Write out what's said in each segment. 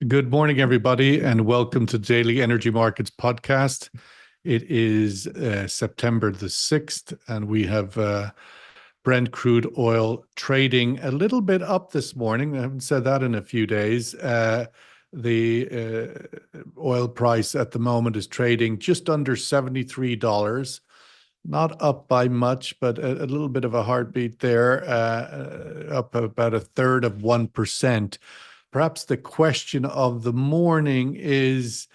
Good morning, everybody, and welcome to Daily Energy Markets Podcast. It is September the 6th, and we have Brent crude oil trading a little bit up this morning. I haven't said that in a few days. The oil price at the moment is trading just under $73. Not up by much, but a little bit of a heartbeat there, up about a third of 1%. Perhaps the question of the morning is,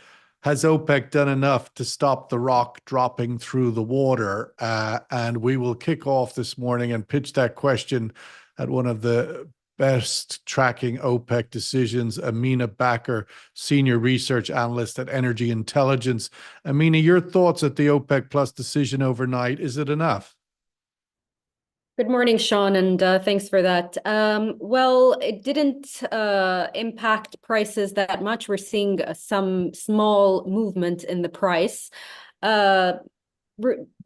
has OPEC done enough to stop the rock dropping through the water? And we will kick off this morning and pitch that question at one of the best tracking OPEC decisions, Amina Bakr, Senior Research Analyst at Energy Intelligence. Amina, your thoughts at the OPEC Plus decision overnight. Is it enough? Good morning, Sean, and thanks for that. Well, it didn't impact prices that much. We're seeing some small movement in the price. Uh,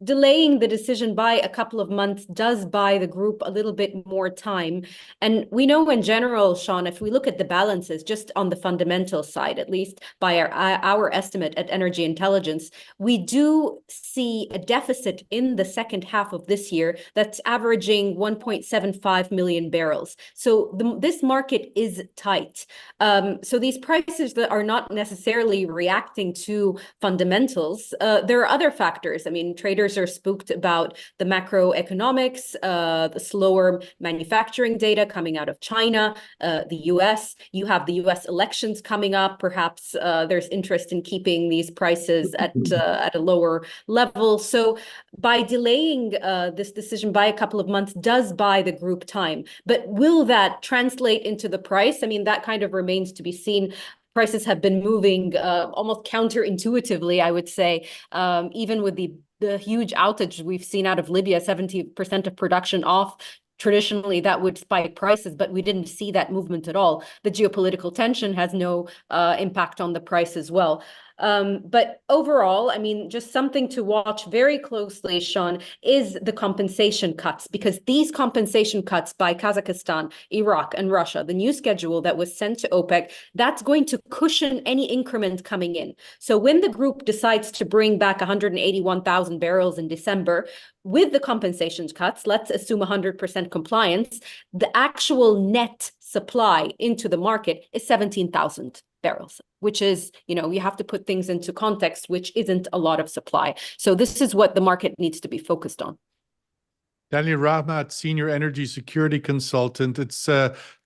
Delaying the decision by a couple of months does buy the group a little bit more time. And we know in general, Sean, if we look at the balances, just on the fundamental side, at least by our estimate at Energy Intelligence, we do see a deficit in the second half of this year that's averaging 1.75 million barrels. So this market is tight. So these prices that are not necessarily reacting to fundamentals, there are other factors. I mean, traders are spooked about the macroeconomics, the slower manufacturing data coming out of China, the US. You have the US elections coming up. Perhaps there's interest in keeping these prices at a lower level. So by delaying this decision by a couple of months does buy the group time. But will that translate into the price? I mean, that kind of remains to be seen. Prices have been moving almost counterintuitively, I would say, even with the huge outage we've seen out of Libya, 70% of production off. Traditionally, that would spike prices, but we didn't see that movement at all. The geopolitical tension has no impact on the price as well. But overall, I mean, just something to watch very closely, Sean, is the compensation cuts, because these compensation cuts by Kazakhstan, Iraq, and Russia, the new schedule that was sent to OPEC, that's going to cushion any increment coming in. So when the group decides to bring back 181,000 barrels in December, with the compensation cuts, let's assume 100% compliance, the actual net supply into the market is 17,000 barrels, which is, you have to put things into context, which isn't a lot of supply. So this is what the market needs to be focused on. Daniel Rahmat, Senior Energy Security Consultant. It's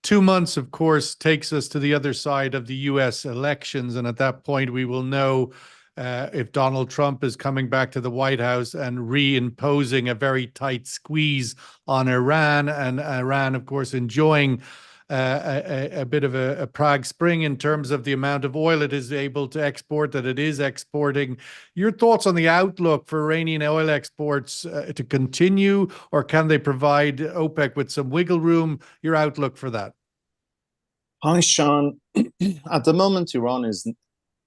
2 months, of course, takes us to the other side of the US elections. And at that point, we will know if Donald Trump is coming back to the White House and reimposing a very tight squeeze on Iran, and Iran, of course, enjoying a bit of a Prague Spring in terms of the amount of oil it is able to export, that it is exporting. Your thoughts on the outlook for Iranian oil exports to continue, or can they provide OPEC with some wiggle room? Your outlook for that? Hi, Sean. At the moment, Iran is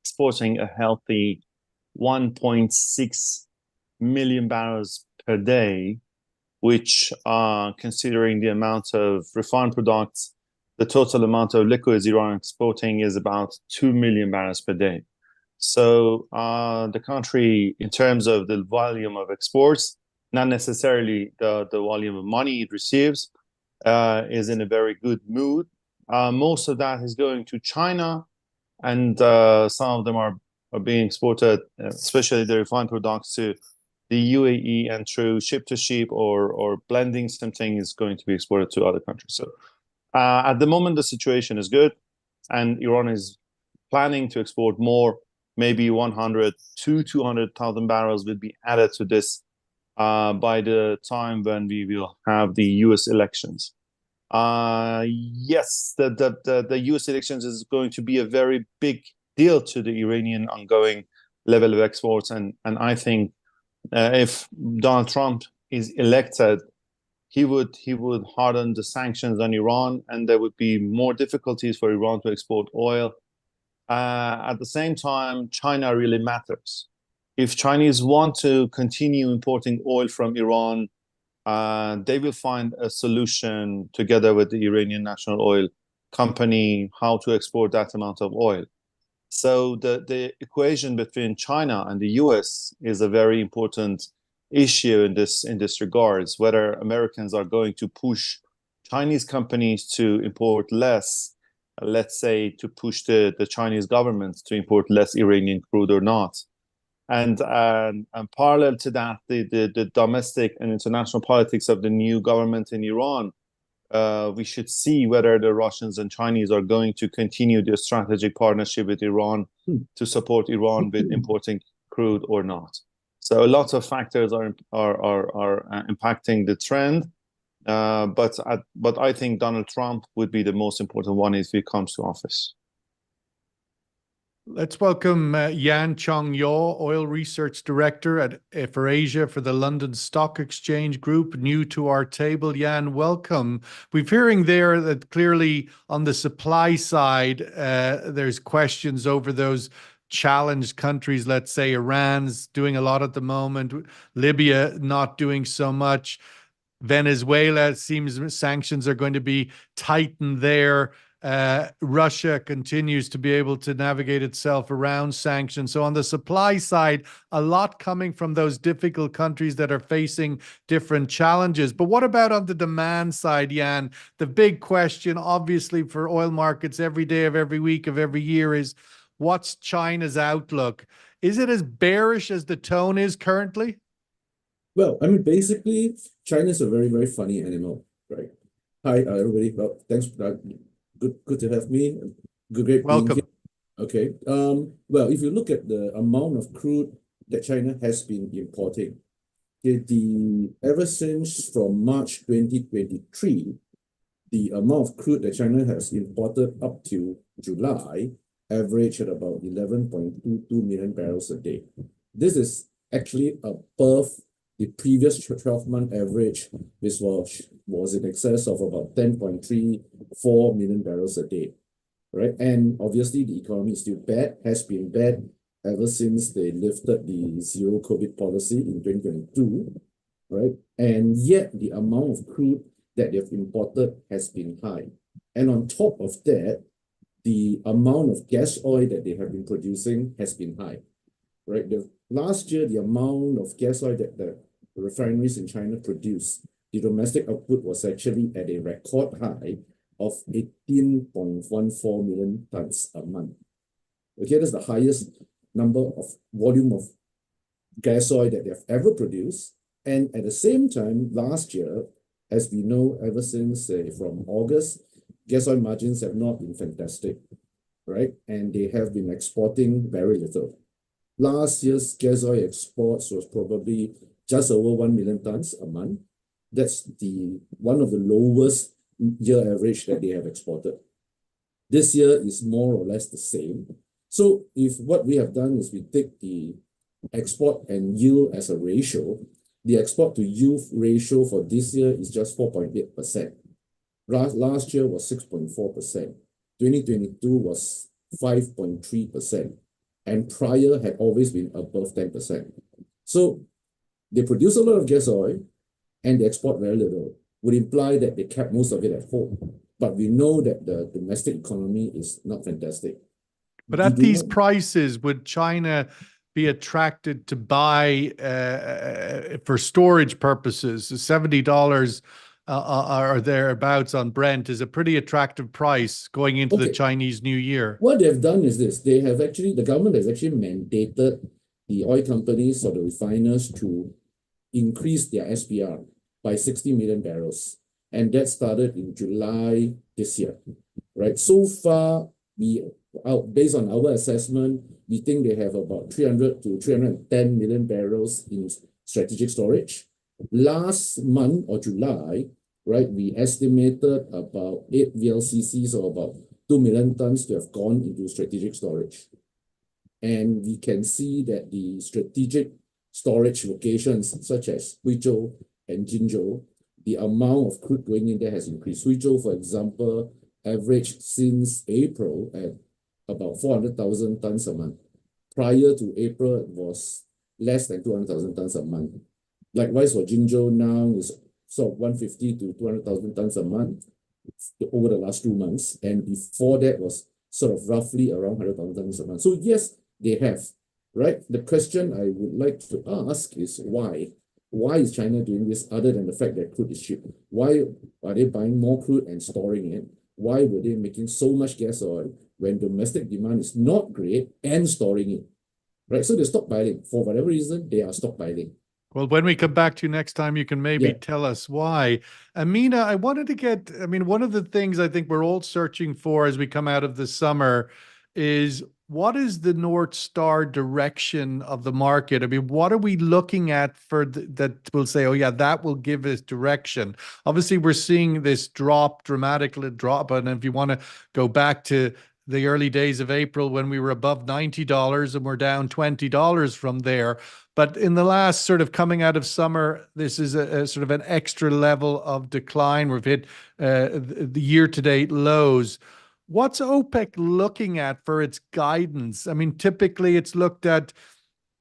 exporting a healthy 1.6 million barrels per day, which, considering the amount of refined products, the total amount of liquids Iran exporting is about 2 million barrels per day. So the country, in terms of the volume of exports, not necessarily the volume of money it receives, is in a very good mood. Most of that is going to China, and some of them are being exported, especially the refined products, to the UAE, and through ship to ship or blending something is going to be exported to other countries. So at the moment, the situation is good, and Iran is planning to export more. Maybe 100 to 200,000 barrels will be added to this by the time when we will have the US elections. Yes, the US elections is going to be a very big deal to the Iranian ongoing level of exports. And I think if Donald Trump is elected, he would harden the sanctions on Iran, and there would be more difficulties for Iran to export oil. At the same time, China really matters. If Chinese want to continue importing oil from Iran, they will find a solution together with the Iranian National Oil company how to export that amount of oil. So the equation between China and the US is a very important issue in this regards, whether Americans are going to push Chinese companies to import less, let's say to push the Chinese government to import less Iranian crude or not. And parallel to that, the domestic and international politics of the new government in Iran, we should see whether the Russians and Chinese are going to continue their strategic partnership with Iran to support Iran with importing crude or not. So a lot of factors are impacting the trend, but I think Donald Trump would be the most important one if he comes to office. Let's welcome Yan Chong-yaw, Oil Research Director for Asia for the London Stock Exchange Group, new to our table. Yan, welcome. We're hearing there that clearly on the supply side, there's questions over those challenged countries. Let's say Iran's doing a lot at the moment, Libya not doing so much. Venezuela, it seems sanctions are going to be tightened there. Russia continues to be able to navigate itself around sanctions. So on the supply side, a lot coming from those difficult countries that are facing different challenges. But what about on the demand side, Yan? The big question, obviously, for oil markets every day of every week of every year is, what's China's outlook? Is it as bearish as the tone is currently? Well, I mean, basically, China's a very, very funny animal, right? Hi, everybody. Well, thanks. Good to have me. Great Welcome. being here. Okay. Well, if you look at the amount of crude that China has been importing, ever since from March 2023, the amount of crude that China has imported up to July averaged at about 11.22 million barrels a day. This is actually above the previous 12-month average, which was in excess of about 10.34 million barrels a day, right? And obviously the economy is still bad, has been bad ever since they lifted the zero COVID policy in 2022, right? And yet the amount of crude that they've imported has been high. And on top of that, the amount of gas oil that they have been producing has been high, right? Last year, the amount of gas oil that the refineries in China produced, the domestic output was actually at a record high of 18.14 million tons a month. Okay, that's the highest volume of gas oil that they've ever produced. And at the same time, last year, as we know, ever since from August, gas oil margins have not been fantastic, right? And they have been exporting very little. Last year's gas oil exports was probably just over 1 million tons a month. That's one of the lowest year average that they have exported. This year is more or less the same. So if what we have done is we take the export and yield as a ratio, the export to yield ratio for this year is just 4.8%. Last year was 6.4%. 2022 was 5.3%. And prior had always been above 10%. So they produce a lot of gas oil and they export very little. Would imply that they kept most of it at home. But we know that the domestic economy is not fantastic. But at these prices, would China be attracted to buy for storage purposes? $70 or thereabouts on Brent is a pretty attractive price going into the Chinese New Year. What they've done is this. The government has actually mandated the oil companies or the refiners to increase their SPR by 60 million barrels. And that started in July this year, right? So far, based on our assessment, we think they have about 300 to 310 million barrels in strategic storage. Last month or July, right, we estimated about 8 VLCCs or about 2 million tons to have gone into strategic storage. And we can see that the strategic storage locations such as Huizhou and Jinzhou, the amount of crude going in there has increased. Huizhou, for example, averaged since April at about 400,000 tons a month. Prior to April, it was less than 200,000 tons a month. Likewise, for Jinzhou now is sort of 150 to 200,000 tons a month. over the last 2 months, and before that was sort of roughly around 100,000 tons a month. So yes, they have, right? The question I would like to ask is why? Why is China doing this other than the fact that crude is cheap? Why are they buying more crude and storing it? Why were they making so much gas oil when domestic demand is not great and storing it? Right? So they're stockpiling. For whatever reason, they are stockpiling. Well, when we come back to you next time, you can maybe Yeah. tell us why. Amina, I wanted to get, I mean, one of the things I think we're all searching for as we come out of the summer is what is the North Star direction of the market? I mean, what are we looking at for that will say, oh yeah, that will give us direction. Obviously, we're seeing this dramatically drop. And if you want to go back to the early days of April when we were above $90 and we're down $20 from there. But in the last sort of coming out of summer, this is a sort of an extra level of decline. We've hit the year-to-date lows. What's OPEC looking at for its guidance? I mean, typically it's looked at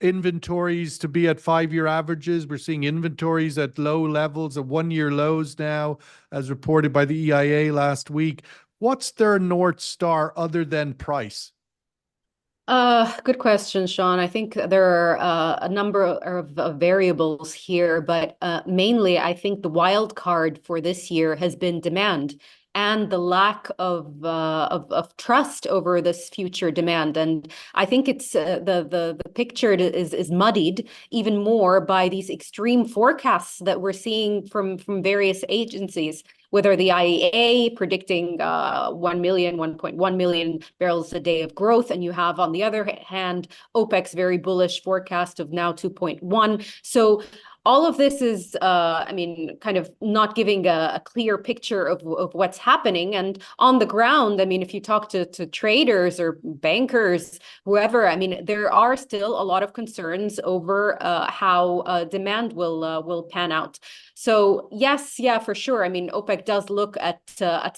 inventories to be at 5-year averages. We're seeing inventories at low levels, at 1-year lows now, as reported by the EIA last week. What's their North Star other than price? Good question, Sean. I think there are a number of variables here, but mainly I think the wild card for this year has been demand and the lack of trust over this future demand. And I think it's the picture is muddied even more by these extreme forecasts that we're seeing from various agencies, whether the IEA predicting 1.1 million barrels a day of growth, and you have, on the other hand, OPEC's very bullish forecast of now 2.1. So all of this is, I mean, kind of not giving a clear picture of what's happening. And on the ground, I mean, if you talk to traders or bankers, whoever, I mean, there are still a lot of concerns over how demand will pan out. So yes, yeah, for sure. I mean, OPEC does look at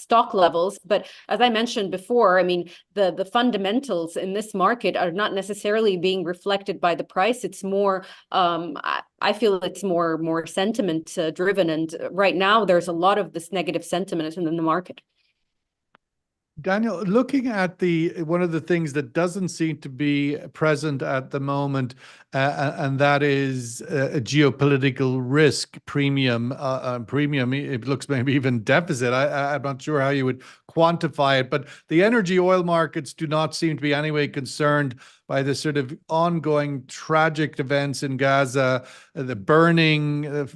stock levels, but as I mentioned before, I mean, the fundamentals in this market are not necessarily being reflected by the price. It's more, I feel it's more sentiment driven, and right now there's a lot of this negative sentiment in the market. Daniel, looking at one of the things that doesn't seem to be present at the moment, and that is a geopolitical risk premium. Premium, it looks maybe even deficit. I'm not sure how you would quantify it, but the energy oil markets do not seem to be anyway concerned by the sort of ongoing tragic events in Gaza, the burning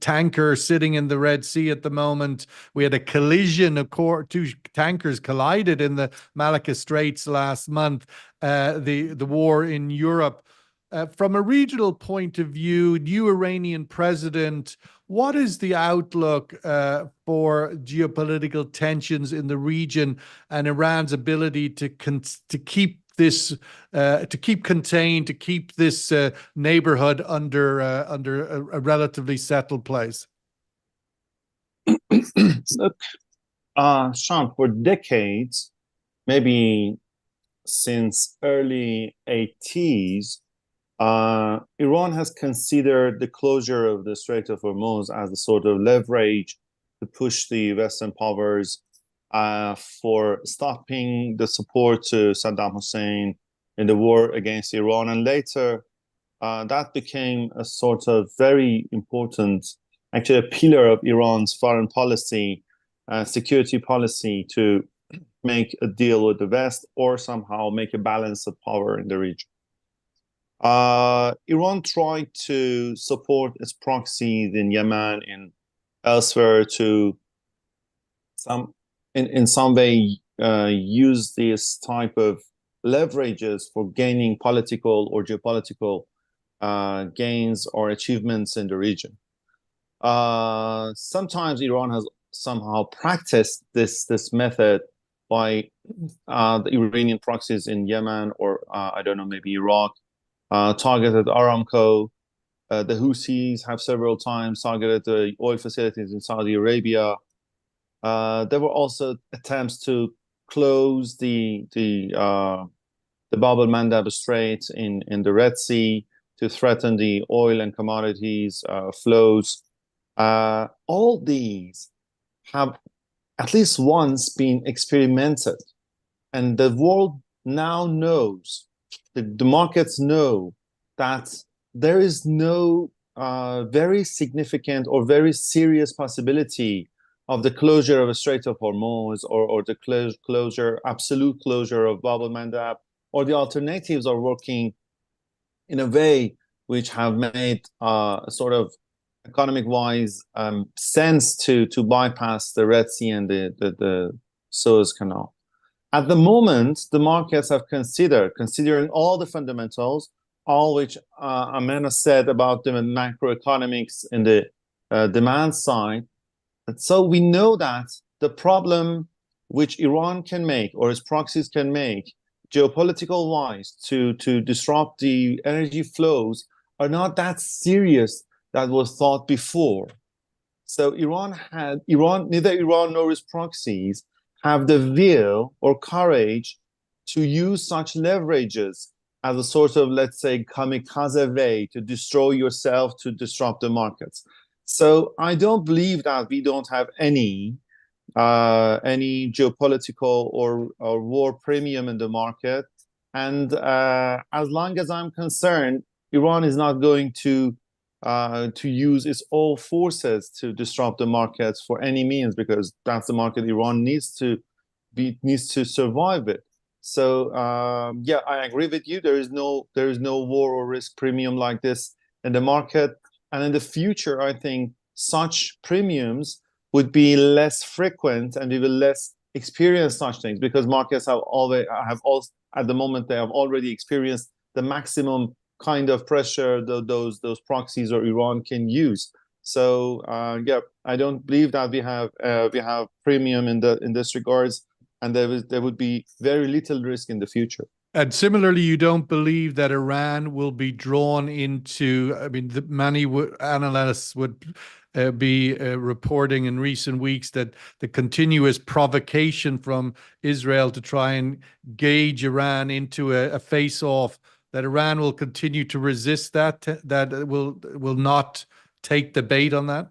tanker sitting in the Red Sea at the moment. We had a collision of two tankers collided in the Malacca Straits last month. The war in Europe. From a regional point of view, new Iranian president, what is the outlook for geopolitical tensions in the region and Iran's ability to keep this contained, to keep this neighborhood under a relatively settled place? Look, Sean, for decades, maybe since early 80s, Iran has considered the closure of the Strait of Hormuz as a sort of leverage to push the Western powers for stopping the support to Saddam Hussein in the war against Iran. And later, that became a sort of very important, actually a pillar of Iran's foreign policy, security policy, to make a deal with the West or somehow make a balance of power in the region. Iran tried to support its proxies in Yemen and elsewhere to in some way use this type of leverages for gaining political or geopolitical gains or achievements in the region. Sometimes Iran has somehow practiced this method by the Iranian proxies in Yemen or I don't know, maybe Iraq, targeted Aramco. The Houthis have several times targeted the oil facilities in Saudi Arabia. There were also attempts to close the Bab el-Mandab Strait in the Red Sea to threaten the oil and commodities flows. All these have at least once been experimented. And the world now knows, the markets know that there is no very significant or very serious possibility of the closure of a Strait of Hormuz or the absolute closure of Bab el-Mandab, or the alternatives are working in a way which have made sort of economic-wise sense to bypass the Red Sea and the Suez Canal. At the moment, the markets have considering all the fundamentals, all which Amanda said about the macroeconomics in the demand side. And so we know that the problem which Iran can make, or its proxies can make, geopolitical wise, to disrupt the energy flows, are not that serious that was thought before. So neither Iran nor its proxies have the will or courage to use such leverages as a sort of, let's say, kamikaze way to destroy yourself, to disrupt the markets. So I don't believe that we don't have any geopolitical or war premium in the market. And as long as I'm concerned, Iran is not going to use its all forces to disrupt the markets for any means, because that's the market Iran needs to survive it. So yeah, I agree with you. There is no war or risk premium like this in the market, and in the future, I think such premiums would be less frequent, and we will less experience such things, because markets at the moment they have already experienced the maximum kind of pressure those proxies or Iran can use. So yeah, I don't believe that we have premium in this regards, and there would be very little risk in the future. And similarly, you don't believe that Iran will be drawn into, I mean, many analysts would be reporting in recent weeks that the continuous provocation from Israel to try and gauge Iran into a face-off, that Iran will continue to resist that will not take the bait on that?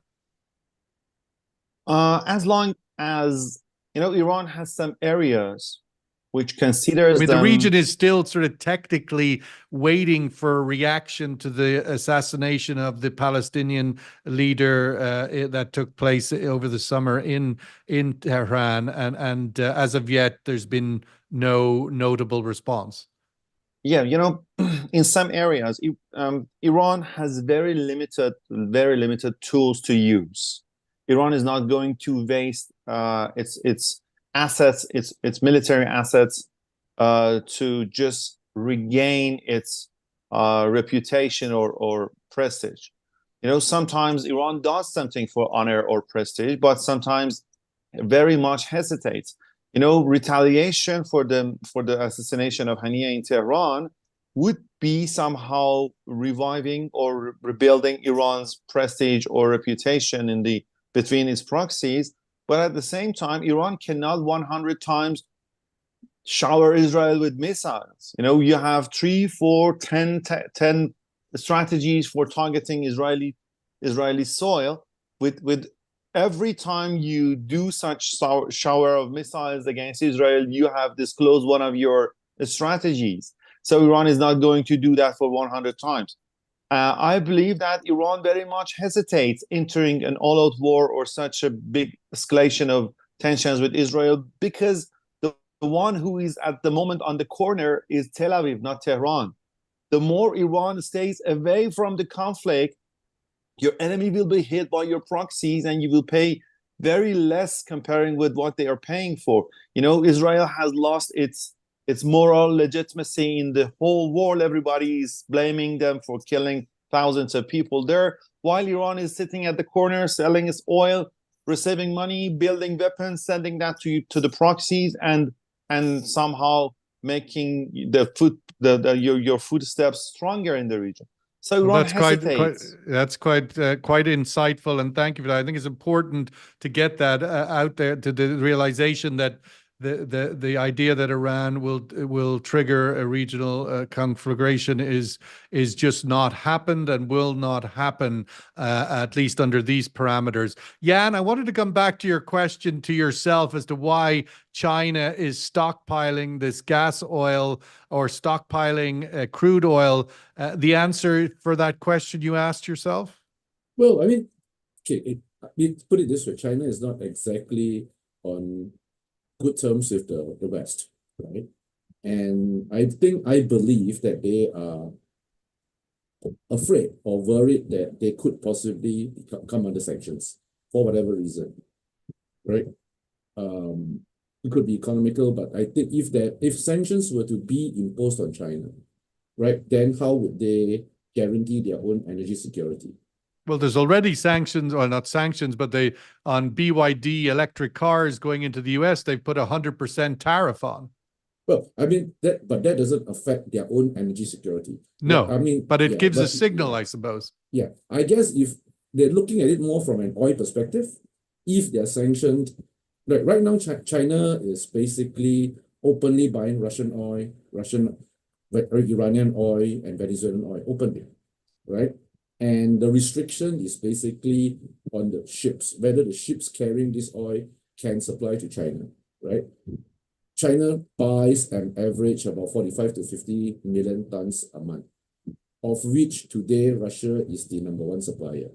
As long as, Iran has some areas which considers I mean, them, the region is still sort of technically waiting for a reaction to the assassination of the Palestinian leader that took place over the summer in Tehran, and as of yet, there's been no notable response. Yeah, in some areas, Iran has very limited tools to use. Iran is not going to waste its assets, its military assets, to just regain its reputation or prestige. Sometimes Iran does something for honor or prestige, but sometimes very much hesitates. Retaliation for the assassination of Haniyeh in Tehran would be somehow reviving or rebuilding Iran's prestige or reputation between its proxies. But at the same time, Iran cannot 100 times shower Israel with missiles. You have 3, 4, 10 strategies for targeting Israeli soil. With every time you do such shower of missiles against Israel, you have disclosed one of your strategies. So Iran is not going to do that for 100 times. I believe that Iran very much hesitates entering an all-out war or such a big escalation of tensions with Israel, because the one who is at the moment on the corner is Tel Aviv, not Tehran. The more Iran stays away from the conflict, your enemy will be hit by your proxies, and you will pay very less comparing with what they are paying for. Israel has lost its moral legitimacy in the whole world. Everybody is blaming them for killing thousands of people there, while Iran is sitting at the corner, selling its oil, receiving money, building weapons, sending that to the proxies, and somehow making your footsteps stronger in the region. So Iran hesitates. That's quite insightful, and thank you for that. I think it's important to get that out there, to the realization that the idea that Iran will trigger a regional conflagration is just not happened and will not happen, at least under these parameters. Jan, I wanted to come back to your question to yourself as to why China is stockpiling this gas oil or stockpiling crude oil. The answer for that question you asked yourself? Well, I mean, okay, put it this way, China is not exactly on good terms with the West, right? And I believe that they are afraid or worried that they could possibly come under sanctions for whatever reason, right? It could be economical, but I think if sanctions were to be imposed on China, right, then how would they guarantee their own energy security? Well, there's already sanctions, or not sanctions, but on BYD electric cars going into the US, they've put 100% tariff on. Well, I mean, that doesn't affect their own energy security. No, I mean, but it gives but, a signal, I suppose. Yeah, I guess if they're looking at it more from an oil perspective, if they're sanctioned, like right now, China is basically openly buying Russian oil, Iranian oil, and Venezuelan oil openly, right? And the restriction is basically on the ships, whether the ships carrying this oil can supply to China, right? China buys an average about 45 to 50 million tons a month, of which today Russia is the #1 supplier,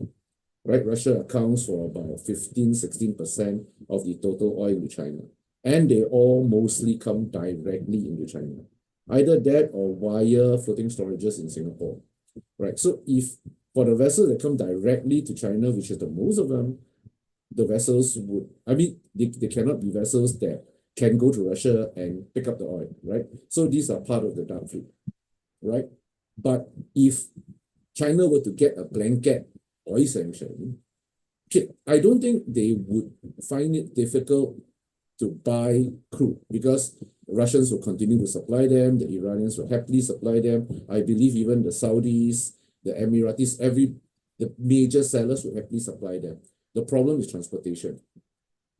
right? Russia accounts for about 15–16% of the total oil into China. And they all mostly come directly into China, either that or via floating storages in Singapore, right? So if for the vessels that come directly to China, which is the most of them, the vessels would, I mean, they cannot be vessels that can go to Russia and pick up the oil, right? So these are part of the dark fleet, right? But if China were to get a blanket oil sanction, okay, I don't think they would find it difficult to buy crude because Russians will continue to supply them, the Iranians will happily supply them. I believe even the Saudis, the Emiratis, the major sellers will happily supply them. The problem is transportation.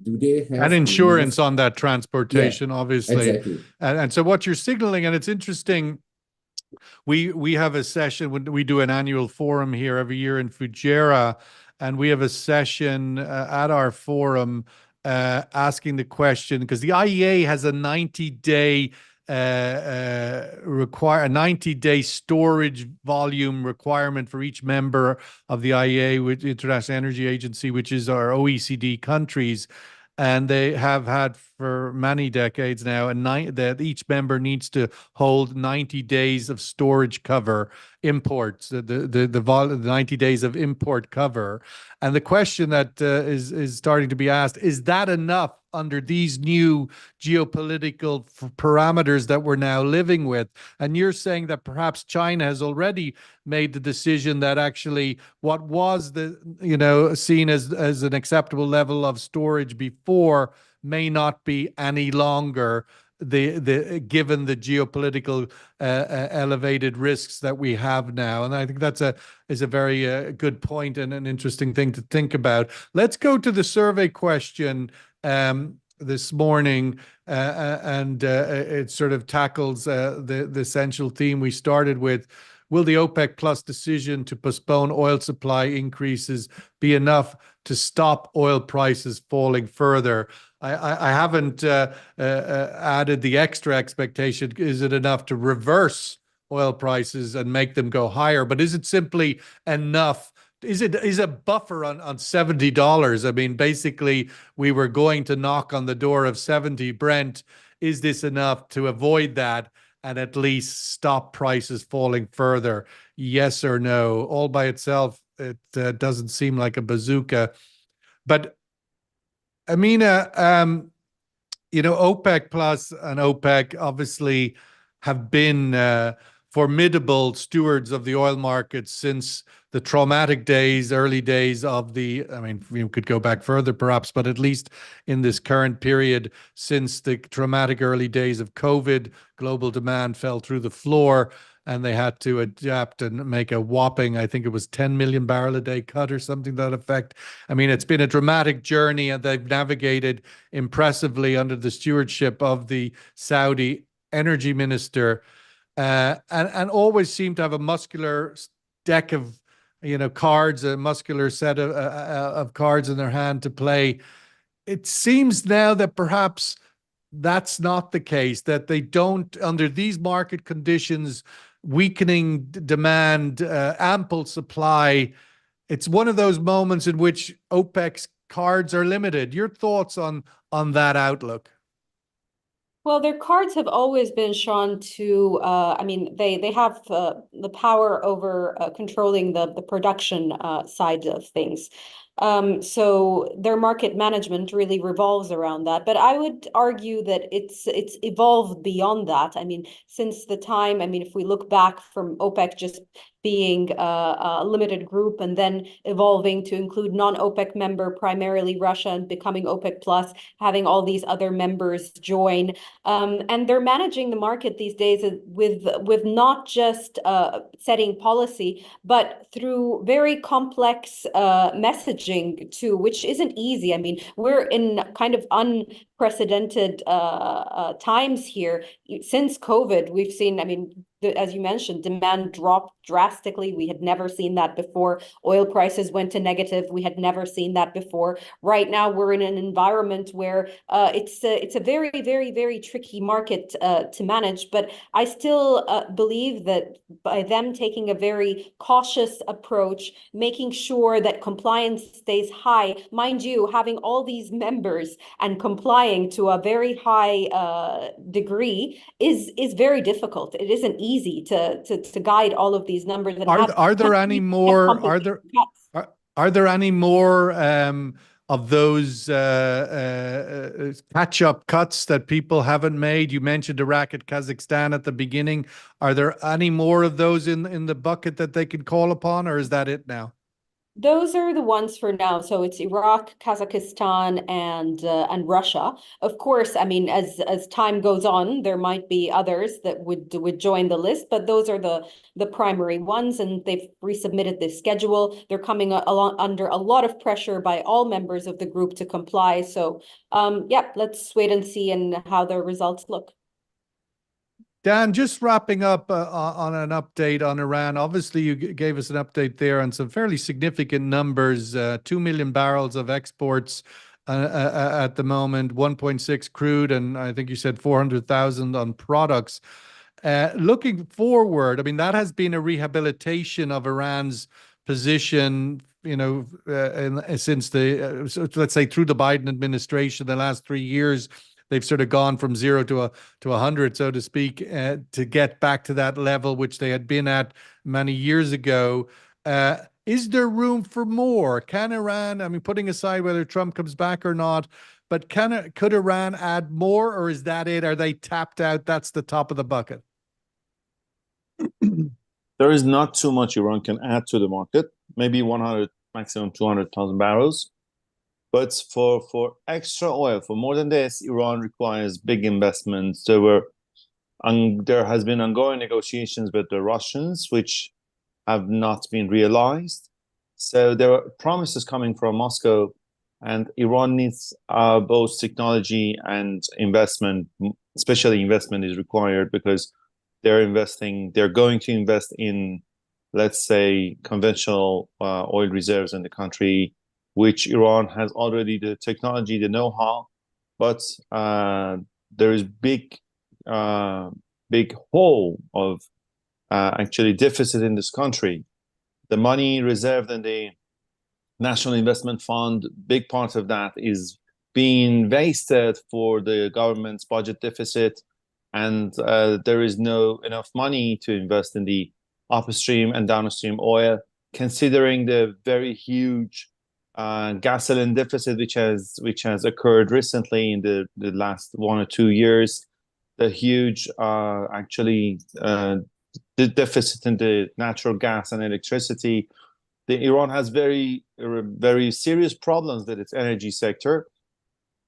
Do they have and insurance on that transportation, obviously. Exactly. And so what you're signaling, and it's interesting, we have a session when we do an annual forum here every year in Fujairah, and we have a session at our forum asking the question, because the IEA has a 90-day require a 90-day storage volume requirement for each member of the IEA, with International Energy Agency, which is our OECD countries. And they have had for many decades now, that each member needs to hold 90 days of storage cover, imports, the 90 days of import cover. And the question that is starting to be asked, is that enough under these new geopolitical parameters that we're now living with? And you're saying that perhaps China has already made the decision that actually what was seen as an acceptable level of storage before may not be any longer, given the geopolitical elevated risks that we have now. And I think that's is a very good point and an interesting thing to think about. Let's go to the survey question this morning, and it sort of tackles the essential theme we started with. Will the OPEC Plus decision to postpone oil supply increases be enough to stop oil prices falling further? I haven't added the extra expectation. Is it enough to reverse oil prices and make them go higher? But is it simply enough? Is a buffer on $70? I mean, basically, we were going to knock on the door of 70 Brent. Is this enough to avoid that and at least stop prices falling further? Yes or no? All by itself, it doesn't seem like a bazooka. But Amina, OPEC Plus and OPEC obviously have been formidable stewards of the oil market since the traumatic early days of we could go back further perhaps, but at least in this current period, since the traumatic early days of COVID, global demand fell through the floor. and they had to adapt and make a whopping, I think it was 10 million barrel a day cut or something to that effect. I mean, it's been a dramatic journey, and they've navigated impressively under the stewardship of the Saudi energy minister, and always seem to have a muscular deck of cards, a muscular set of cards in their hand to play. It seems now that perhaps that's not the case, that they don't, under these market conditions, weakening demand, ample supply. It's one of those moments in which OPEC's cards are limited. Your thoughts on that outlook? Well, their cards have always been, Sean, to, I mean, they have the power over controlling the production side of things. So their market management really revolves around that. But I would argue that it's evolved beyond that. I mean, since the time, I mean, if we look back from OPEC just being a limited group and then evolving to include non-OPEC member, primarily Russia, and becoming OPEC plus, having all these other members join. And they're managing the market these days with not just setting policy, but through very complex messaging too, which isn't easy. I mean, we're in kind of unprecedented times here. Since COVID, we've seen, I mean, as you mentioned, demand dropped drastically. We had never seen that before. Oil prices went to negative. We had never seen that before. Right now, we're in an environment where it's a very, very, very tricky market to manage. But I still believe that by them taking a very cautious approach, making sure that compliance stays high, mind you, having all these members and complying to a very high degree is very difficult. It isn't easy to guide all of these numbers. And are there any more? Are there any more of those catch-up cuts that people haven't made? You mentioned Iraq and Kazakhstan at the beginning. Are there any more of those in the bucket that they could call upon, or is that it now? Those are the ones for now. So it's Iraq, Kazakhstan, and Russia. Of course, I mean, as time goes on, there might be others that would join the list, but those are the primary ones, and they've resubmitted the schedule. They're coming along under a lot of pressure by all members of the group to comply. So, yeah, let's wait and see and how their results look. Dan, just wrapping up on an update on Iran. Obviously, you gave us an update there on some fairly significant numbers, 2 million barrels of exports at the moment, 1.6 crude, and I think you said 400,000 on products. Looking forward, I mean, that has been a rehabilitation of Iran's position, since let's say through the Biden administration, the last 3 years. They've sort of gone from 0 to 100, so to speak, to get back to that level which they had been at many years ago. Is there room for more? Can Iran, I mean, putting aside whether Trump comes back or not, but could Iran add more, or is that it? Are they tapped out? That's the top of the bucket. There is not too much Iran can add to the market. Maybe 100, maximum 200,000 barrels. But for extra oil, for more than this, Iran requires big investments. There has been ongoing negotiations with the Russians, which have not been realized. So there are promises coming from Moscow, and Iran needs both technology and investment. Especially investment is required because they're going to invest in, let's say, conventional oil reserves in the country, which Iran has already the technology, the know-how, but there is big hole of actually deficit in this country. The money reserved in the National Investment Fund, big part of that is being wasted for the government's budget deficit, and there is no enough money to invest in the upstream and downstream oil, considering the very huge gasoline deficit which has occurred recently in the last 1 or 2 years, the huge the deficit in the natural gas and electricity. Iran has very, very serious problems with its energy sector.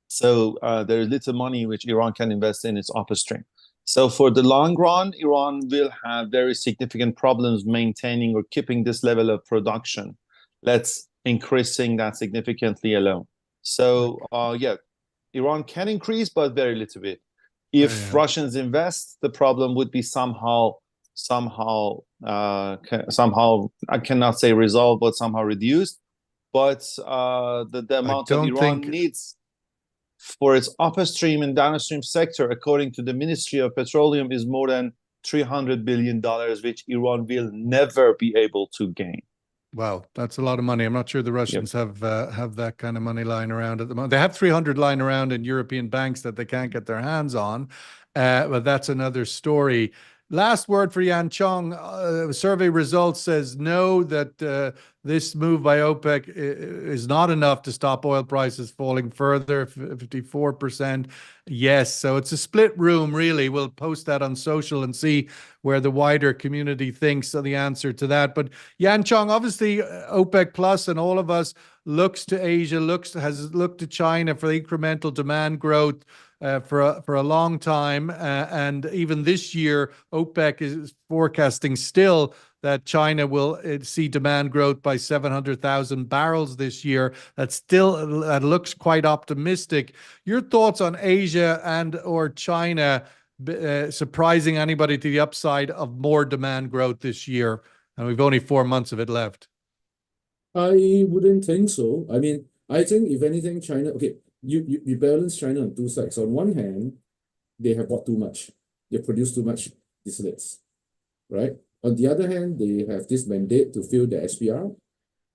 So there is little money which Iran can invest in its upstream. So for the long run, Iran will have very significant problems maintaining or keeping this level of production. Let's increasing that significantly alone. So yeah, Iran can increase, but very little bit. If Russians invest, the problem would be somehow I cannot say resolved, but somehow reduced. But the amount of Iran needs for its upstream and downstream sector, according to the Ministry of Petroleum, is more than $300 billion, which Iran will never be able to gain. Wow, that's a lot of money. I'm not sure the Russians have that kind of money lying around at the moment. They have 300 lying around in European banks that they can't get their hands on, but that's another story. Last word for Yancheng. Survey results says no, that this move by OPEC is not enough to stop oil prices falling further, 54%. Yes, so it's a split room, really. We'll post that on social and see where the wider community thinks of the answer to that. But Yancheng, obviously OPEC Plus and all of us looks to Asia, has looked to China for incremental demand growth for a long time, and even this year OPEC is forecasting still that China will see demand growth by 700,000 barrels this year. That looks quite optimistic. Your thoughts on Asia and or China surprising anybody to the upside of more demand growth this year? And we've only 4 months of it left. I wouldn't think so. I mean, I think if anything, China, okay, you balance China on two sides. On one hand, they have bought too much. They produce too much distillates, right? On the other hand, they have this mandate to fill the SPR,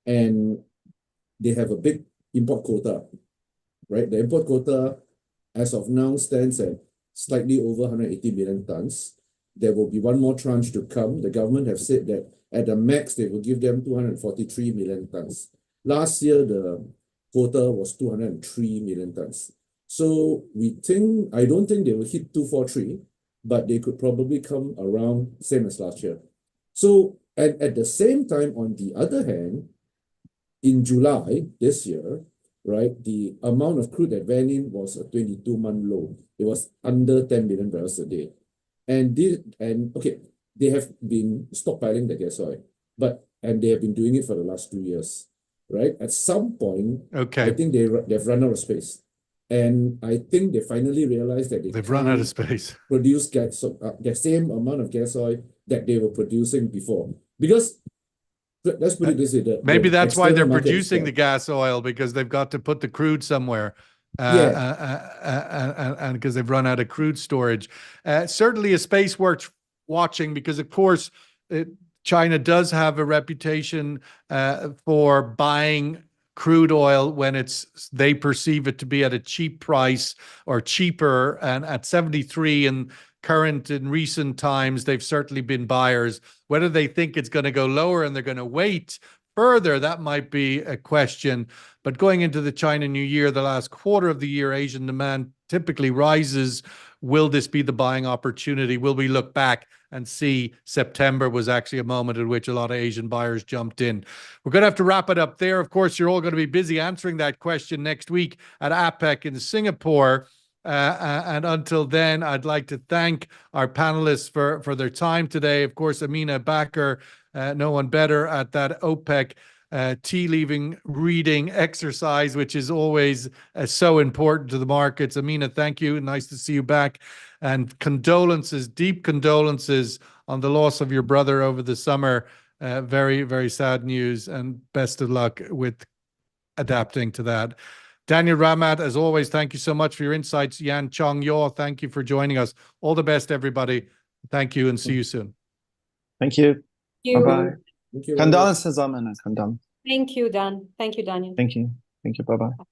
and they have a big import quota, right? The import quota, as of now, stands at slightly over 180 million tons. There will be one more tranche to come. The government have said that at the max, they will give them 243 million tons. Last year, the quota was 203 million tons. So I don't think they will hit 243, but they could probably come around same as last year. So at the same time, on the other hand, in July this year, right, the amount of crude that went in was a 22-month low. It was under 10 million barrels a day. And okay, they have been stockpiling the gas oil, and they have been doing it for the last 2 years, right? At some point, I think they've run out of space. And I think they finally realized that they've run out of space. Produce the same amount of gas oil that they were producing before. Because let's put it this way. Maybe that's why they're producing the gas oil, because they've got to put the crude somewhere. And because they've run out of crude storage. Certainly a space worth watching, because of course China does have a reputation for buying crude oil when they perceive it to be at a cheap price or cheaper, and at 73 in recent times, they've certainly been buyers. Whether they think it's going to go lower and they're going to wait further, that might be a question. But going into the China New Year, the last quarter of the year, Asian demand typically rises. Will this be the buying opportunity? Will we look back and see September was actually a moment at which a lot of Asian buyers jumped in? We're going to have to wrap it up there. Of course, you're all going to be busy answering that question next week at APEC in Singapore. And until then, I'd like to thank our panelists for their time today. Of course, Amina Bakr, no one better at that OPEC tea leaving reading exercise, which is always so important to the markets. Amina, thank you. Nice to see you back. And condolences, deep condolences on the loss of your brother over the summer. Very, very sad news, and best of luck with adapting to that. Daniel Ramat, as always, thank you so much for your insights. Yancheng Yaw, thank you for joining us. All the best, everybody. Thank you, and see you soon. Thank you. Bye-bye. Thank you. Condolences, Amina. Condolences. Thank you, Dan. Thank you, Daniel. Thank you. Thank you. Bye-bye.